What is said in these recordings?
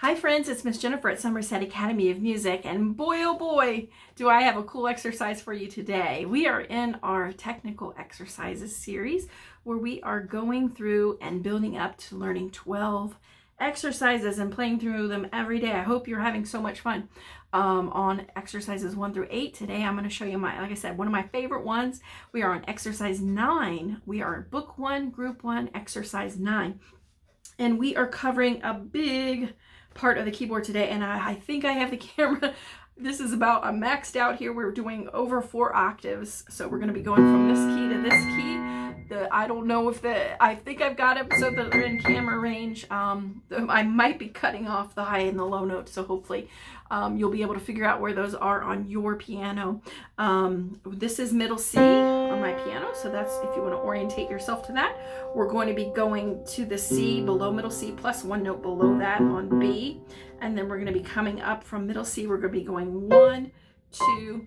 Hi friends, it's Miss Jenifer at Somerset Academy of Music, and boy oh boy do I have a cool exercise for you today. We are in our technical exercises series where we are going through and building up to learning 12 exercises and playing through them every day. I hope you're having so much fun on exercises 1 through 8. Today I'm going to show you like I said, one of my favorite ones. We are on exercise 9. We are book 1, group 1, exercise 9. And we are covering a big part of the keyboard today, and I think I have the camera. This is about, I'm maxed out here. We're doing over 4 octaves, so we're going to be going from this key to this key. I don't know if I think I've got it so that they're in camera range. I might be cutting off the high and the low notes, so hopefully you'll be able to figure out where those are on your piano. This is middle C on my piano, so that's if you want to orientate yourself to that. We're going to be going to the C below middle C plus 1 note below that on B, and then we're going to be coming up from middle C. We're going to be going 1, 2,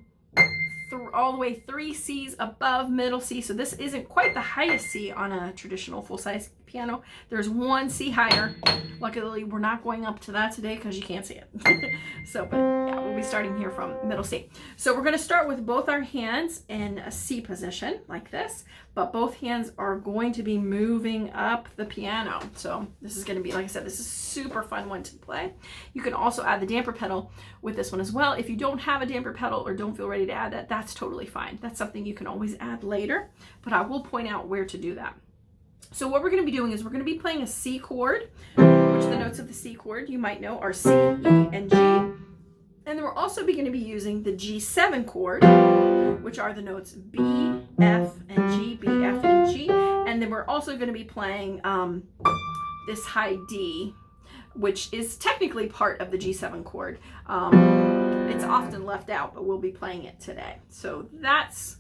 all the way 3 C's above middle C. So this isn't quite the highest C on a traditional full-size piano. There's 1 C higher. Luckily, we're not going up to that today because you can't see it. But yeah, we'll be starting here from middle C. So we're going to start with both our hands in a C position like this, but both hands are going to be moving up the piano. So this is going to be, like I said, this is a super fun one to play. You can also add the damper pedal with this one as well. If you don't have a damper pedal or don't feel ready to add that, that's totally fine. That's something you can always add later, but I will point out where to do that. So what we're going to be doing is we're going to be playing a C chord, which the notes of the C chord you might know are C, E, and G. And then we're also going to be using the G7 chord, which are the notes B, F, and G, B, F, and G. And then we're also going to be playing this high D, which is technically part of the G7 chord. It's often left out, but we'll be playing it today. So that's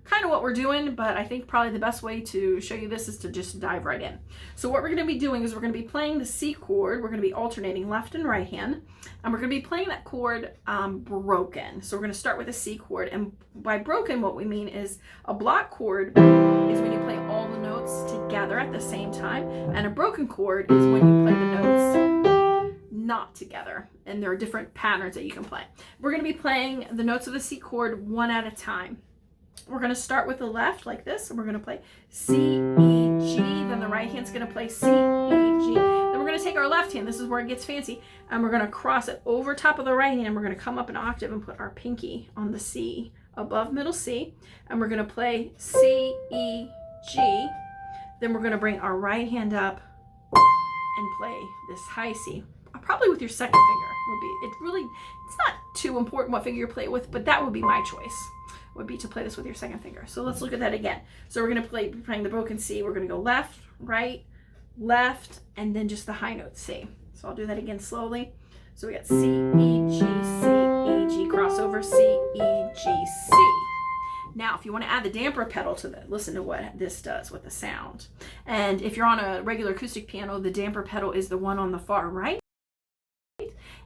kind of what we're doing, but I think probably the best way to show you this is to just dive right in. So what we're going to be doing is we're going to be playing the C chord. We're going to be alternating left and right hand, and we're going to be playing that chord broken. So we're going to start with a C chord, and by broken what we mean is a block chord is when you play all the notes together at the same time, and a broken chord is when you play the notes not together, and there are different patterns that you can play. We're going to be playing the notes of the C chord one at a time. We're going to start with the left like this, and we're going to play C, E, G. Then the right hand's going to play C, E, G. Then we're going to take our left hand, this is where it gets fancy, and we're going to cross it over top of the right hand. We're going to come up an octave and put our pinky on the C above middle C, and we're going to play C, E, G. Then we're going to bring our right hand up and play this high C. Probably with your second finger would be, it's not too important what finger you play it with, but that would be my choice, would be to play this with your second finger. So let's look at that again. So we're going to be playing the broken C. We're going to go left, right, left, and then just the high note C. So I'll do that again slowly. So we got C, E, G, C, E, G, crossover, C, E, G, C. Now, if you want to add the damper pedal to that, listen to what this does with the sound. And if you're on a regular acoustic piano, the damper pedal is the one on the far right.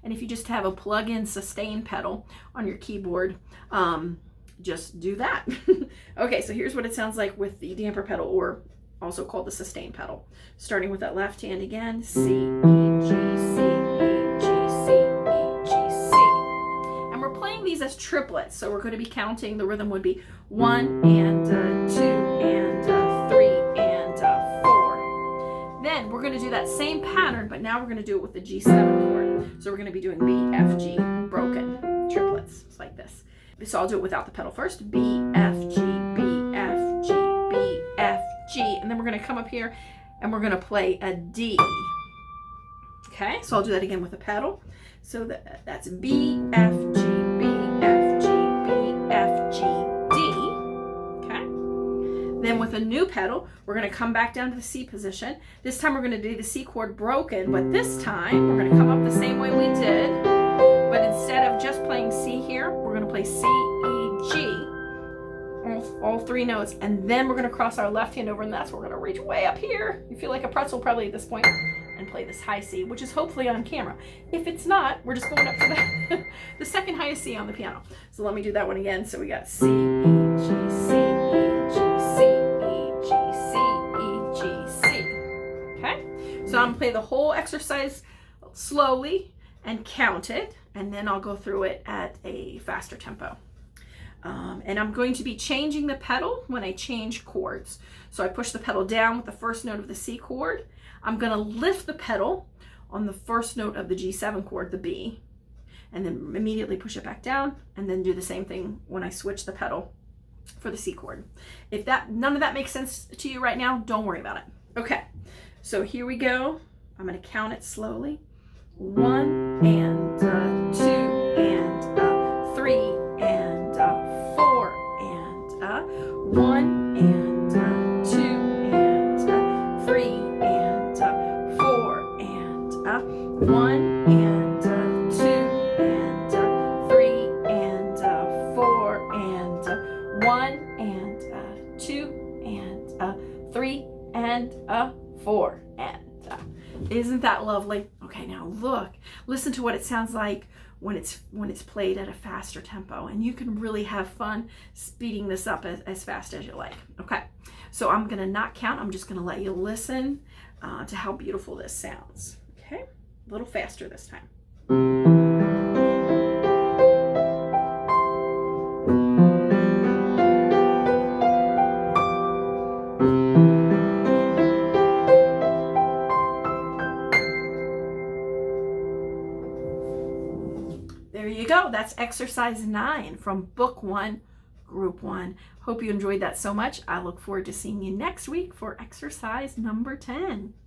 And if you just have a plug-in sustain pedal on your keyboard, just do that. Okay, so here's what it sounds like with the damper pedal, or also called the sustain pedal. Starting with that left hand again, C, E, G, C, E, G, C, E, G, C. And we're playing these as triplets, so we're going to be counting. The rhythm would be 1 and 2 and 3 and 4. Then we're going to do that same pattern, but now we're going to do it with the G7 chord. So we're going to be doing B, F, G, broken triplets, just like this. So I'll do it without the pedal first. B, F, G, B, F, G, B, F, G. And then we're going to come up here and we're going to play a D. Okay, so I'll do that again with the pedal. So that's B, F, G, B, F, G, B, F, G, D. Okay. Then with a new pedal, we're going to come back down to the C position. This time we're going to do the C chord broken, but this time we're going to come up the same way we did. But instead of just playing C here, we're going to play C, E, G, all 3 notes, and then we're going to cross our left hand over, and that's where we're going to reach way up here. You feel like a pretzel probably at this point, and play this high C, which is hopefully on camera. If it's not, we're just going up to the second highest C on the piano. So let me do that one again. So we got C, E, G, C, E, G, C, E, G, C, E, G, C. Okay? So I'm going to play the whole exercise slowly and count it, and then I'll go through it at a faster tempo. And I'm going to be changing the pedal when I change chords. So I push the pedal down with the first note of the C chord. I'm going to lift the pedal on the first note of the G7 chord, the B, and then immediately push it back down, and then do the same thing when I switch the pedal for the C chord. If none of that makes sense to you right now, don't worry about it. Okay, so here we go. I'm going to count it slowly. 1 and 2 and 3 and 4 and 1 and 2 and 3 and 4 and 1 and 2 and 3 and 4 and 1 and 2 and 3 and 4 and isn't that lovely? Okay, now listen to what it sounds like when it's played at a faster tempo, and you can really have fun speeding this up as fast as you like. Okay, so I'm gonna not count. I'm just gonna let you listen to how beautiful this sounds. Okay, a little faster this time. There you go. That's exercise 9 from book 1, group 1. Hope you enjoyed that so much. I look forward to seeing you next week for exercise number 10.